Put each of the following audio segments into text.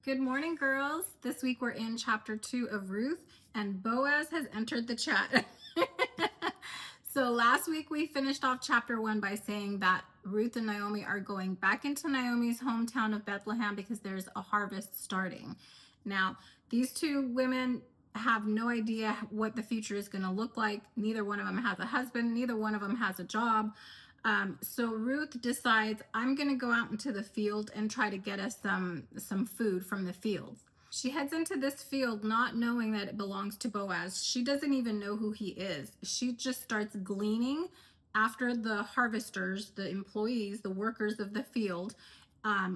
Good morning, girls. This week we're in chapter 2 of Ruth, and Boaz has entered the chat. So last week we finished off chapter 1 by saying that Ruth and Naomi are going back into Naomi's hometown of Bethlehem because there's a harvest starting. Now, these two women have no idea what the future is going to look like. Neither one of them has a husband. Neither one of them has a job. So Ruth decides, I'm going to go out into the field and try to get us some food from the fields. She heads into this field not knowing that it belongs to Boaz. She doesn't even know who he is. She just starts gleaning after the harvesters, the employees, the workers of the field.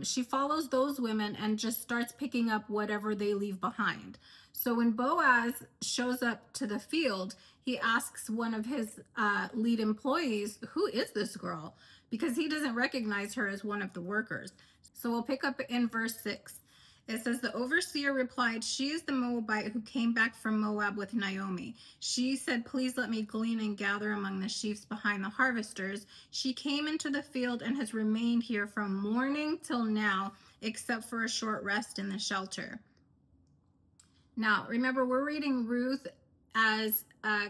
She follows those women and just starts picking up whatever they leave behind. So when Boaz shows up to the field, he asks one of his lead employees, who is this girl? Because he doesn't recognize her as one of the workers. So we'll pick up in verse 6. It says, the overseer replied, she is the Moabite who came back from Moab with Naomi. She said, please let me glean and gather among the sheaves behind the harvesters. She came into the field and has remained here from morning till now, except for a short rest in the shelter. Now, remember, we're reading Ruth as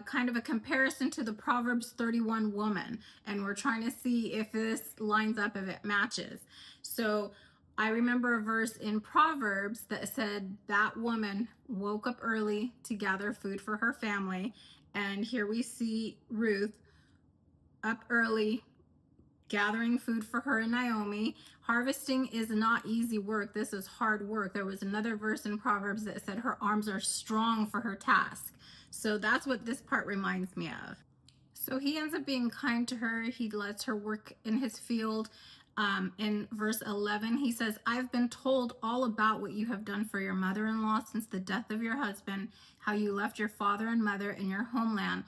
kind of a comparison to the Proverbs 31 woman, and we're trying to see if this lines up, if it matches. So I remember a verse in Proverbs that said that woman woke up early to gather food for her family. And here we see Ruth up early gathering food for her and Naomi. Harvesting is not easy work. This is hard work. There was another verse in Proverbs that said her arms are strong for her task. So that's what this part reminds me of. So he ends up being kind to her. He lets her work in his field. In verse 11, he says, I've been told all about what you have done for your mother-in-law since the death of your husband, how you left your father and mother in your homeland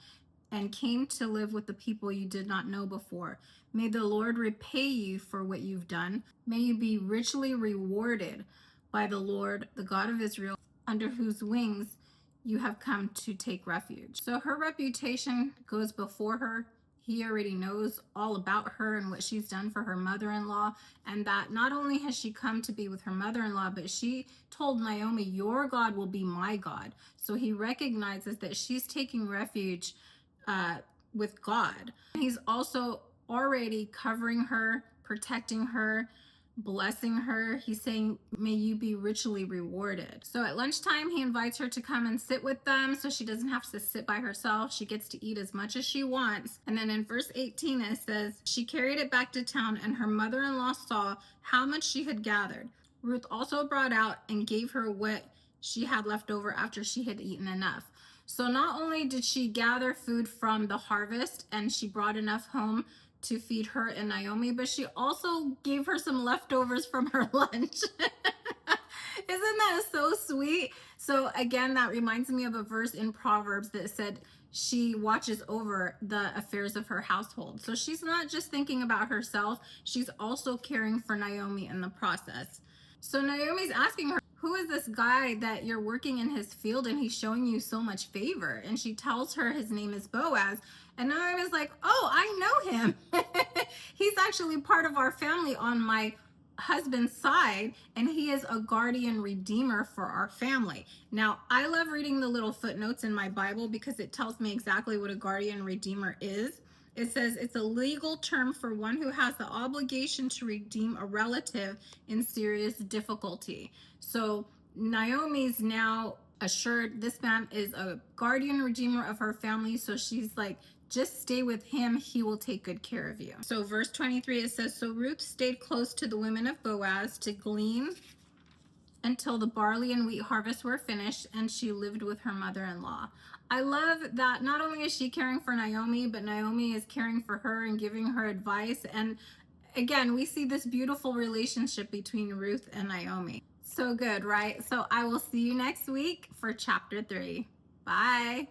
and came to live with the people you did not know before. May the Lord repay you for what you've done. May you be richly rewarded by the Lord, the God of Israel, under whose wings you have come to take refuge. So her reputation goes before her. He already knows all about her and what she's done for her mother-in-law, and that not only has she come to be with her mother-in-law, but she told Naomi, your God will be my God. So he recognizes that she's taking refuge with God. He's also already covering her, protecting her, blessing her. He's saying, may you be richly rewarded. So at lunchtime, he invites her to come and sit with them so she doesn't have to sit by herself. She gets to eat as much as she wants. And then in verse 18, it says, she carried it back to town and her mother-in-law saw how much she had gathered. Ruth also brought out and gave her what she had left over after she had eaten enough. So not only did she gather food from the harvest and she brought enough home to feed her and Naomi, but she also gave her some leftovers from her lunch. Isn't that so sweet? So again, that reminds me of a verse in Proverbs that said she watches over the affairs of her household. So she's not just thinking about herself, she's also caring for Naomi in the process. So Naomi's asking her, who is this guy that you're working in his field and he's showing you so much favor? And she tells her his name is Boaz. And Naomi's like, oh, I know him. He's actually part of our family on my husband's side, and he is a guardian redeemer for our family. Now, I love reading the little footnotes in my Bible because it tells me exactly what a guardian redeemer is. It says it's a legal term for one who has the obligation to redeem a relative in serious difficulty. So Naomi's now assured this man is a guardian redeemer of her family. So she's like, just stay with him. He will take good care of you. So verse 23, it says, so Ruth stayed close to the women of Boaz to glean until the barley and wheat harvests were finished, and she lived with her mother-in-law. I love that not only is she caring for Naomi, but Naomi is caring for her and giving her advice. And again, we see this beautiful relationship between Ruth and Naomi. So good, right? So I will see you next week for chapter 3. Bye.